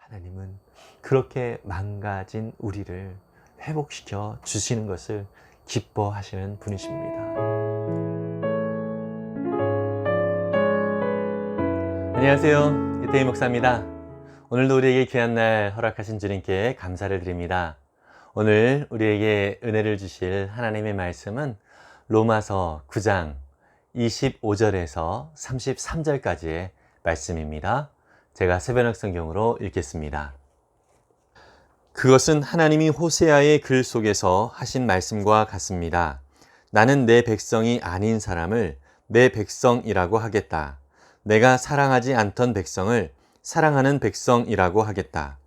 하나님은 그렇게 망가진 우리를 회복시켜 주시는 것을 기뻐하시는 분이십니다. 안녕하세요. 이태희 목사입니다. 오늘도 우리에게 귀한 날 허락하신 주님께 감사를 드립니다. 오늘 우리에게 은혜를 주실 하나님의 말씀은 로마서 9장 25절에서 33절까지의 말씀입니다. 제가 새번역 성경으로 읽겠습니다. 그것은 하나님이 호세아의 글 속에서 하신 말씀과 같습니다. 나는 내 백성이 아닌 사람을 내 백성이라고 하겠다. 내가 사랑하지 않던 백성을 사랑하는 백성이라고 하겠다.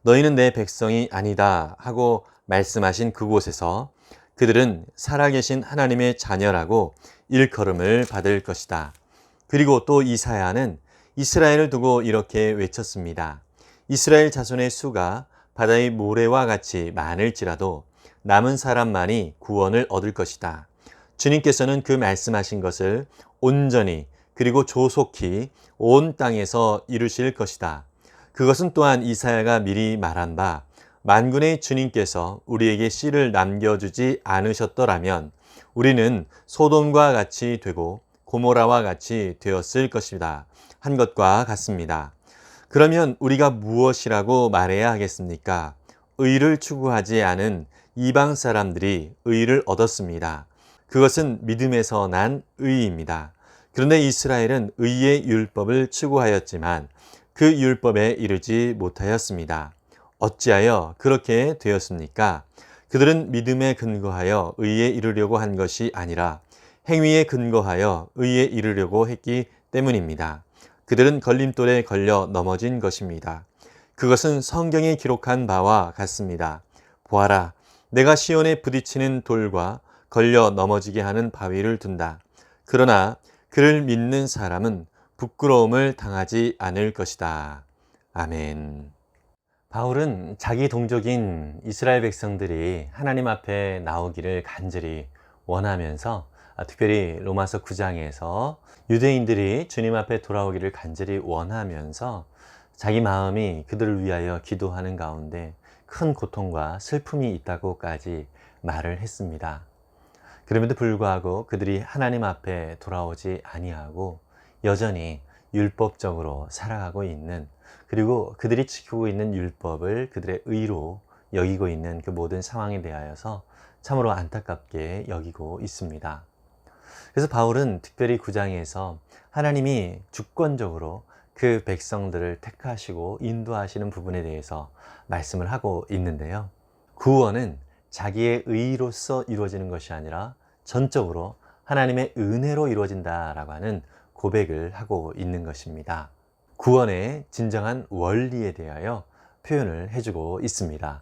너희는 내 백성이 아니다 하고 말씀하신 그곳에서 그들은 살아계신 하나님의 자녀라고 일컬음을 받을 것이다. 그리고 또 이사야는 이스라엘을 두고 이렇게 외쳤습니다. 이스라엘 자손의 수가 바다의 모래와 같이 많을지라도 남은 사람만이 구원을 얻을 것이다. 주님께서는 그 말씀하신 것을 온전히 그리고 조속히 온 땅에서 이루실 것이다. 그것은 또한 이사야가 미리 말한 바 만군의 주님께서 우리에게 씨를 남겨주지 않으셨더라면 우리는 소돔과 같이 되고 고모라와 같이 되었을 것이다 한 것과 같습니다. 그러면 우리가 무엇이라고 말해야 하겠습니까? 의를 추구하지 않은 이방 사람들이 의를 얻었습니다. 그것은 믿음에서 난 의입니다. 그런데 이스라엘은 의의 율법을 추구하였지만 그 율법에 이르지 못하였습니다. 어찌하여 그렇게 되었습니까? 그들은 믿음에 근거하여 의에 이르려고 한 것이 아니라 행위에 근거하여 의에 이르려고 했기 때문입니다. 그들은 걸림돌에 걸려 넘어진 것입니다. 그것은 성경에 기록한 바와 같습니다. 보아라, 내가 시온에 부딪히는 돌과 걸려 넘어지게 하는 바위를 둔다. 그러나 그를 믿는 사람은 부끄러움을 당하지 않을 것이다. 아멘. 바울은 자기 동족인 이스라엘 백성들이 하나님 앞에 나오기를 간절히 원하면서 특별히 로마서 9장에서 유대인들이 주님 앞에 돌아오기를 간절히 원하면서 자기 마음이 그들을 위하여 기도하는 가운데 큰 고통과 슬픔이 있다고까지 말을 했습니다. 그럼에도 불구하고 그들이 하나님 앞에 돌아오지 아니하고 여전히 율법적으로 살아가고 있는, 그리고 그들이 지키고 있는 율법을 그들의 의로 여기고 있는 그 모든 상황에 대하여서 참으로 안타깝게 여기고 있습니다. 그래서 바울은 특별히 9장에서 하나님이 주권적으로 그 백성들을 택하시고 인도하시는 부분에 대해서 말씀을 하고 있는데요. 구원은 자기의 의로서 이루어지는 것이 아니라 전적으로 하나님의 은혜로 이루어진다라고 하는 고백을 하고 있는 것입니다. 구원의 진정한 원리에 대하여 표현을 해주고 있습니다.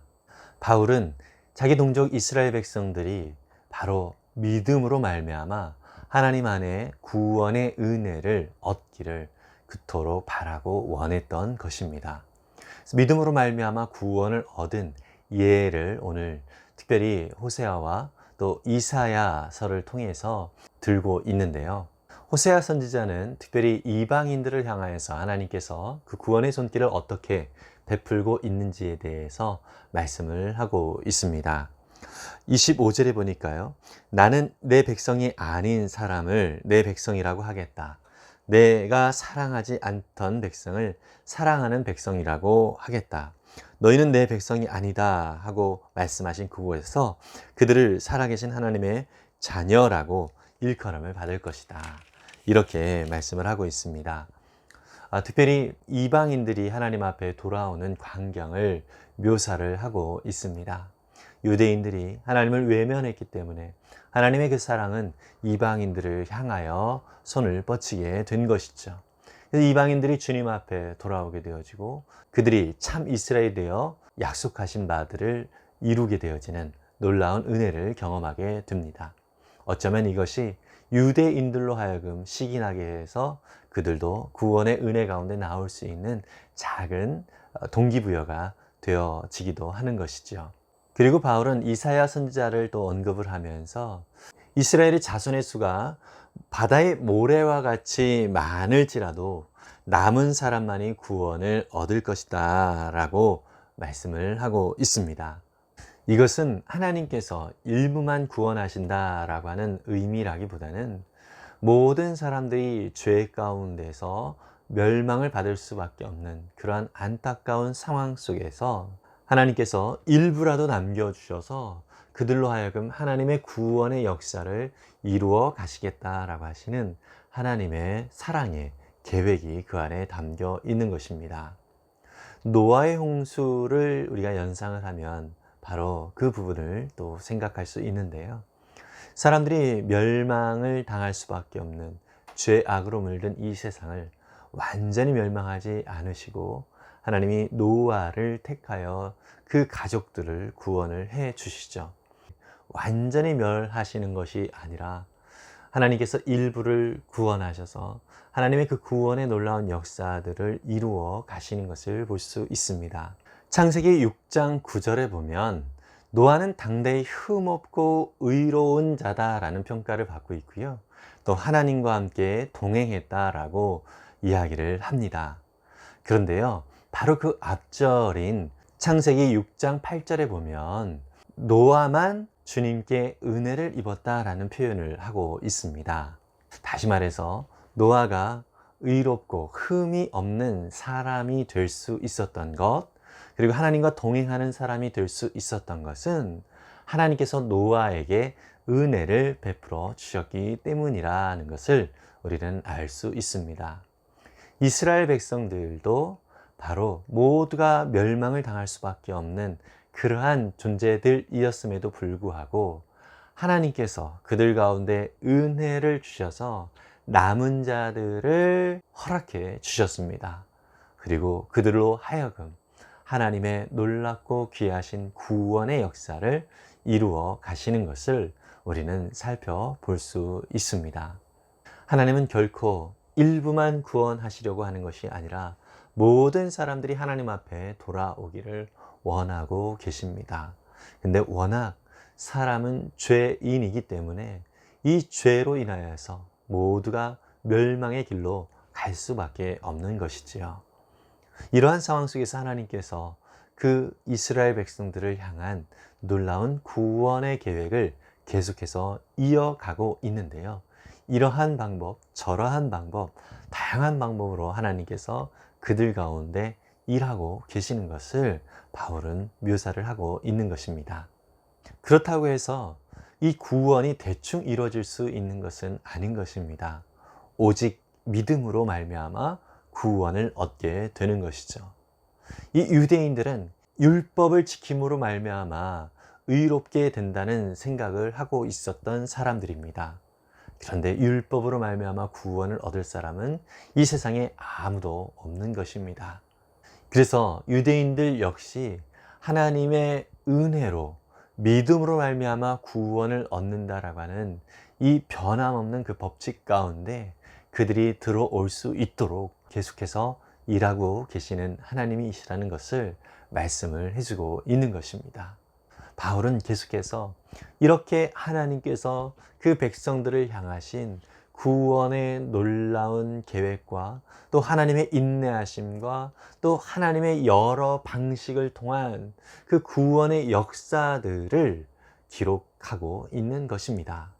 바울은 자기 동족 이스라엘 백성들이 바로 믿음으로 말미암아 하나님 안에 구원의 은혜를 얻기를 그토록 바라고 원했던 것입니다. 그래서 믿음으로 말미암아 구원을 얻은 예를 오늘 특별히 호세아와 또 이사야서를 통해서 들고 있는데요. 호세아 선지자는 특별히 이방인들을 향하여서 하나님께서 그 구원의 손길을 어떻게 베풀고 있는지에 대해서 말씀을 하고 있습니다. 25절에 보니까요. 나는 내 백성이 아닌 사람을 내 백성이라고 하겠다. 내가 사랑하지 않던 백성을 사랑하는 백성이라고 하겠다. 너희는 내 백성이 아니다 하고 말씀하신 그곳에서 그들을 살아계신 하나님의 자녀라고 일컬음을 받을 것이다. 이렇게 말씀을 하고 있습니다. 특별히 이방인들이 하나님 앞에 돌아오는 광경을 묘사를 하고 있습니다. 유대인들이 하나님을 외면했기 때문에 하나님의 그 사랑은 이방인들을 향하여 손을 뻗치게 된 것이죠. 그래서 이방인들이 주님 앞에 돌아오게 되어지고 그들이 참 이스라엘이 되어 약속하신 바들을 이루게 되어지는 놀라운 은혜를 경험하게 됩니다. 어쩌면 이것이 유대인들로 하여금 시기나게 해서 그들도 구원의 은혜 가운데 나올 수 있는 작은 동기부여가 되어지기도 하는 것이죠. 그리고 바울은 이사야 선지자를 또 언급을 하면서 이스라엘의 자손의 수가 바다의 모래와 같이 많을지라도 남은 사람만이 구원을 얻을 것이다 라고 말씀을 하고 있습니다. 이것은 하나님께서 일부만 구원하신다 라고 하는 의미라기보다는 모든 사람들이 죄 가운데서 멸망을 받을 수밖에 없는 그러한 안타까운 상황 속에서 하나님께서 일부라도 남겨주셔서 그들로 하여금 하나님의 구원의 역사를 이루어 가시겠다라고 하시는 하나님의 사랑의 계획이 그 안에 담겨 있는 것입니다. 노아의 홍수를 우리가 연상을 하면 바로 그 부분을 또 생각할 수 있는데요. 사람들이 멸망을 당할 수밖에 없는 죄악으로 물든 이 세상을 완전히 멸망하지 않으시고 하나님이 노아를 택하여 그 가족들을 구원을 해 주시죠. 완전히 멸하시는 것이 아니라 하나님께서 일부를 구원하셔서 하나님의 그 구원의 놀라운 역사들을 이루어 가시는 것을 볼 수 있습니다. 창세기 6장 9절에 보면 노아는 당대에 흠없고 의로운 자다라는 평가를 받고 있고요. 또 하나님과 함께 동행했다라고 이야기를 합니다. 그런데요, 바로 그 앞절인 창세기 6장 8절에 보면 노아만 주님께 은혜를 입었다라는 표현을 하고 있습니다. 다시 말해서 노아가 의롭고 흠이 없는 사람이 될 수 있었던 것, 그리고 하나님과 동행하는 사람이 될 수 있었던 것은 하나님께서 노아에게 은혜를 베풀어 주셨기 때문이라는 것을 우리는 알 수 있습니다. 이스라엘 백성들도 바로 모두가 멸망을 당할 수밖에 없는 그러한 존재들이었음에도 불구하고 하나님께서 그들 가운데 은혜를 주셔서 남은 자들을 허락해 주셨습니다. 그리고 그들로 하여금 하나님의 놀랍고 귀하신 구원의 역사를 이루어 가시는 것을 우리는 살펴볼 수 있습니다. 하나님은 결코 일부만 구원하시려고 하는 것이 아니라 모든 사람들이 하나님 앞에 돌아오기를 원하고 계십니다. 근데 워낙 사람은 죄인이기 때문에 이 죄로 인하여서 모두가 멸망의 길로 갈 수밖에 없는 것이지요. 이러한 상황 속에서 하나님께서 그 이스라엘 백성들을 향한 놀라운 구원의 계획을 계속해서 이어가고 있는데요. 이러한 방법, 저러한 방법, 다양한 방법으로 하나님께서 그들 가운데 일하고 계시는 것을 바울은 묘사를 하고 있는 것입니다. 그렇다고 해서 이 구원이 대충 이루어질 수 있는 것은 아닌 것입니다. 오직 믿음으로 말미암아 구원을 얻게 되는 것이죠. 이 유대인들은 율법을 지킴으로 말미암아 의롭게 된다는 생각을 하고 있었던 사람들입니다. 그런데 율법으로 말미암아 구원을 얻을 사람은 이 세상에 아무도 없는 것입니다. 그래서 유대인들 역시 하나님의 은혜로 믿음으로 말미암아 구원을 얻는다라고 하는 이 변함없는 그 법칙 가운데 그들이 들어올 수 있도록 계속해서 일하고 계시는 하나님이시라는 것을 말씀을 해주고 있는 것입니다. 바울은 계속해서 이렇게 하나님께서 그 백성들을 향하신 구원의 놀라운 계획과 또 하나님의 인내하심과 또 하나님의 여러 방식을 통한 그 구원의 역사들을 기록하고 있는 것입니다.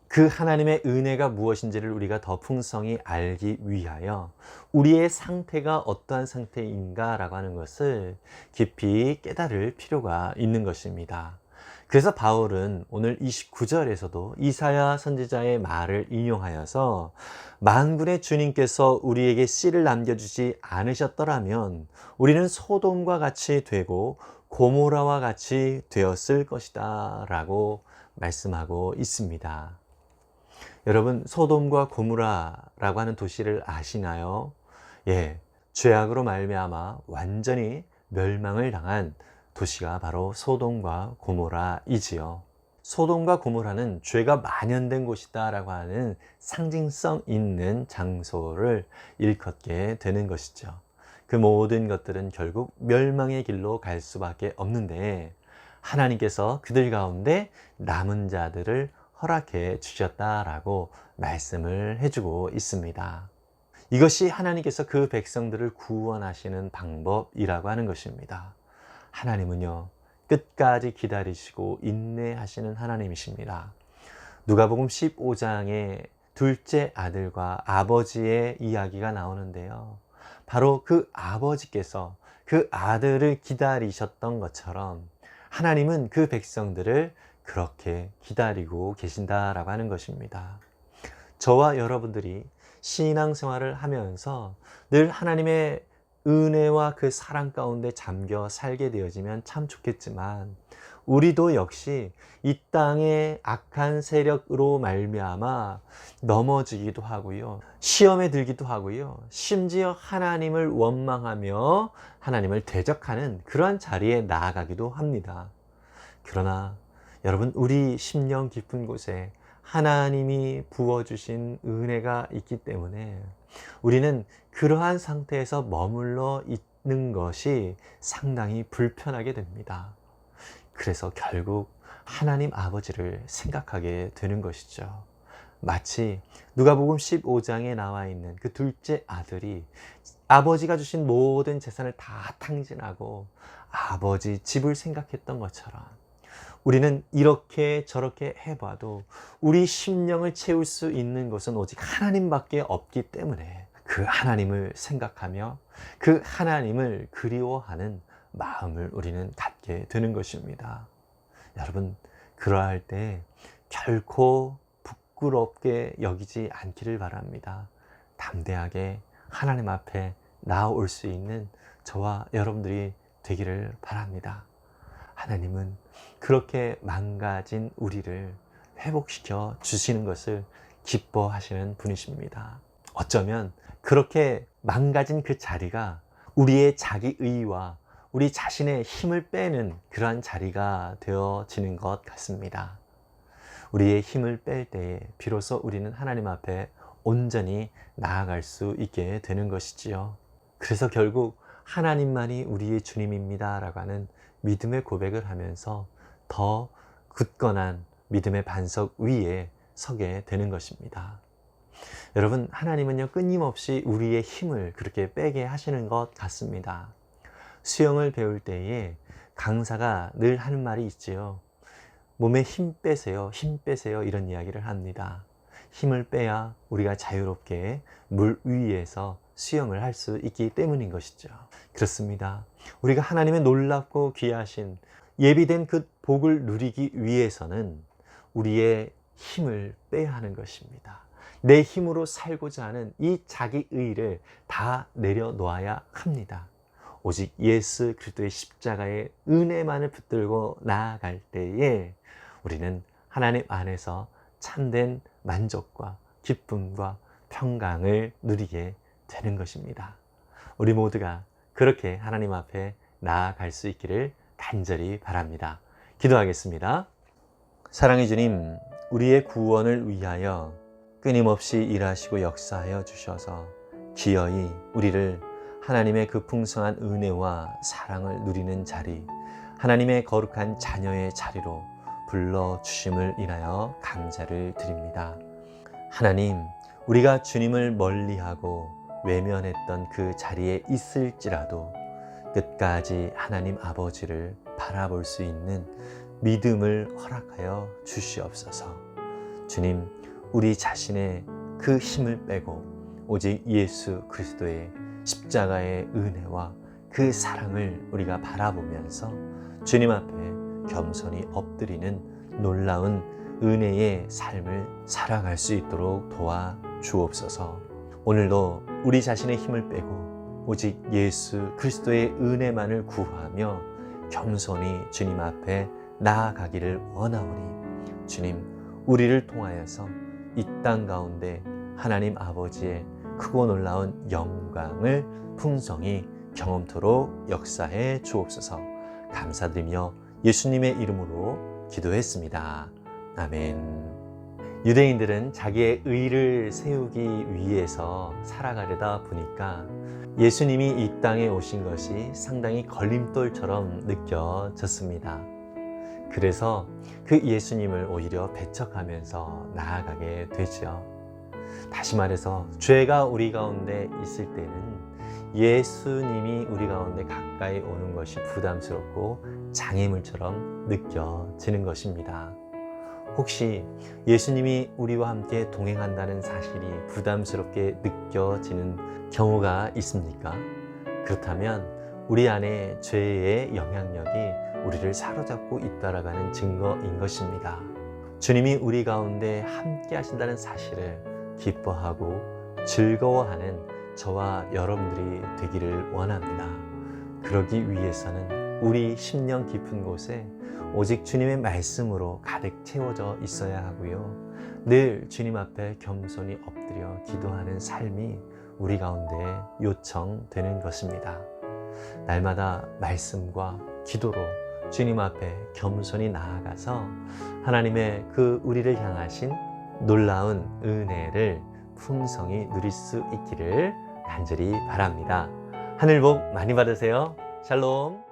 그 하나님의 은혜가 무엇인지를 우리가 더 풍성히 알기 위하여 우리의 상태가 어떠한 상태인가 라고 하는 것을 깊이 깨달을 필요가 있는 것입니다. 그래서 바울은 오늘 29절에서도 이사야 선지자의 말을 인용하여서 만군의 주님께서 우리에게 씨를 남겨주지 않으셨더라면 우리는 소돔과 같이 되고 고모라와 같이 되었을 것이다 라고 말씀하고 있습니다. 여러분, 소돔과 고모라라고 하는 도시를 아시나요? 예, 죄악으로 말미암아 완전히 멸망을 당한 도시가 바로 소돔과 고모라이지요. 소돔과 고모라는 죄가 만연된 곳이다 라고 하는 상징성 있는 장소를 일컫게 되는 것이죠. 그 모든 것들은 결국 멸망의 길로 갈 수밖에 없는데 하나님께서 그들 가운데 남은 자들을 허락해 주셨다라고 말씀을 해주고 있습니다. 이것이 하나님께서 그 백성들을 구원하시는 방법이라고 하는 것입니다. 하나님은요, 끝까지 기다리시고 인내하시는 하나님이십니다. 누가복음 15장에 둘째 아들과 아버지의 이야기가 나오는데요. 바로 그 아버지께서 그 아들을 기다리셨던 것처럼 하나님은 그 백성들을 그렇게 기다리고 계신다라고 하는 것입니다. 저와 여러분들이 신앙생활을 하면서 늘 하나님의 은혜와 그 사랑 가운데 잠겨 살게 되어지면 참 좋겠지만, 우리도 역시 이 땅의 악한 세력으로 말미암아 넘어지기도 하고요, 시험에 들기도 하고요, 심지어 하나님을 원망하며 하나님을 대적하는 그러한 자리에 나아가기도 합니다. 그러나 여러분, 우리 심령 깊은 곳에 하나님이 부어주신 은혜가 있기 때문에 우리는 그러한 상태에서 머물러 있는 것이 상당히 불편하게 됩니다. 그래서 결국 하나님 아버지를 생각하게 되는 것이죠. 마치 누가복음 15장에 나와 있는 그 둘째 아들이 아버지가 주신 모든 재산을 다 탕진하고 아버지 집을 생각했던 것처럼, 우리는 이렇게 저렇게 해봐도 우리 심령을 채울 수 있는 것은 오직 하나님밖에 없기 때문에 그 하나님을 생각하며 그 하나님을 그리워하는 마음을 우리는 갖게 되는 것입니다. 여러분, 그러할 때 결코 부끄럽게 여기지 않기를 바랍니다. 담대하게 하나님 앞에 나올 수 있는 저와 여러분들이 되기를 바랍니다. 하나님은 그렇게 망가진 우리를 회복시켜 주시는 것을 기뻐하시는 분이십니다. 어쩌면 그렇게 망가진 그 자리가 우리의 자기의와 우리 자신의 힘을 빼는 그러한 자리가 되어지는 것 같습니다. 우리의 힘을 뺄 때에 비로소 우리는 하나님 앞에 온전히 나아갈 수 있게 되는 것이지요. 그래서 결국 하나님만이 우리의 주님입니다 라고 하는 믿음의 고백을 하면서 더 굳건한 믿음의 반석 위에 서게 되는 것입니다. 여러분, 하나님은요, 끊임없이 우리의 힘을 그렇게 빼게 하시는 것 같습니다. 수영을 배울 때에 강사가 늘 하는 말이 있지요. 몸에 힘 빼세요, 힘 빼세요, 이런 이야기를 합니다. 힘을 빼야 우리가 자유롭게 물 위에서 수영을 할 수 있기 때문인 것이죠. 그렇습니다. 우리가 하나님의 놀랍고 귀하신 예비된 그 복을 누리기 위해서는 우리의 힘을 빼야 하는 것입니다. 내 힘으로 살고자 하는 이 자기의를 다 내려놓아야 합니다. 오직 예수 그리스도의 십자가의 은혜만을 붙들고 나아갈 때에 우리는 하나님 안에서 참된 만족과 기쁨과 평강을 누리게 되는 것입니다. 우리 모두가 그렇게 하나님 앞에 나아갈 수 있기를 간절히 바랍니다. 기도하겠습니다. 사랑의 주님, 우리의 구원을 위하여 끊임없이 일하시고 역사하여 주셔서 기어이 우리를 하나님의 그 풍성한 은혜와 사랑을 누리는 자리, 하나님의 거룩한 자녀의 자리로 불러주심을 인하여 감사를 드립니다. 하나님, 우리가 주님을 멀리하고 외면했던 그 자리에 있을지라도 끝까지 하나님 아버지를 바라볼 수 있는 믿음을 허락하여 주시옵소서. 주님, 우리 자신의 그 힘을 빼고 오직 예수 그리스도의 십자가의 은혜와 그 사랑을 우리가 바라보면서 주님 앞에 겸손히 엎드리는 놀라운 은혜의 삶을 살아갈 수 있도록 도와 주옵소서. 오늘도 우리 자신의 힘을 빼고 오직 예수 그리스도의 은혜만을 구하며 겸손히 주님 앞에 나아가기를 원하오니, 주님, 우리를 통하여서 이 땅 가운데 하나님 아버지의 크고 놀라운 영광을 풍성히 경험토록 역사해 주옵소서. 감사드리며 예수님의 이름으로 기도했습니다. 아멘. 유대인들은 자기의 의를 세우기 위해서 살아가려다 보니까 예수님이 이 땅에 오신 것이 상당히 걸림돌처럼 느껴졌습니다. 그래서 그 예수님을 오히려 배척하면서 나아가게 되죠. 다시 말해서 죄가 우리 가운데 있을 때는 예수님이 우리 가운데 가까이 오는 것이 부담스럽고 장애물처럼 느껴지는 것입니다. 혹시 예수님이 우리와 함께 동행한다는 사실이 부담스럽게 느껴지는 경우가 있습니까? 그렇다면 우리 안에 죄의 영향력이 우리를 사로잡고 있다라는 증거인 것입니다. 주님이 우리 가운데 함께 하신다는 사실을 기뻐하고 즐거워하는 저와 여러분들이 되기를 원합니다. 그러기 위해서는 우리 심령 깊은 곳에 오직 주님의 말씀으로 가득 채워져 있어야 하고요. 늘 주님 앞에 겸손히 엎드려 기도하는 삶이 우리 가운데 요청되는 것입니다. 날마다 말씀과 기도로 주님 앞에 겸손히 나아가서 하나님의 그 우리를 향하신 놀라운 은혜를 풍성히 누릴 수 있기를 간절히 바랍니다. 하늘 복 많이 받으세요. 샬롬.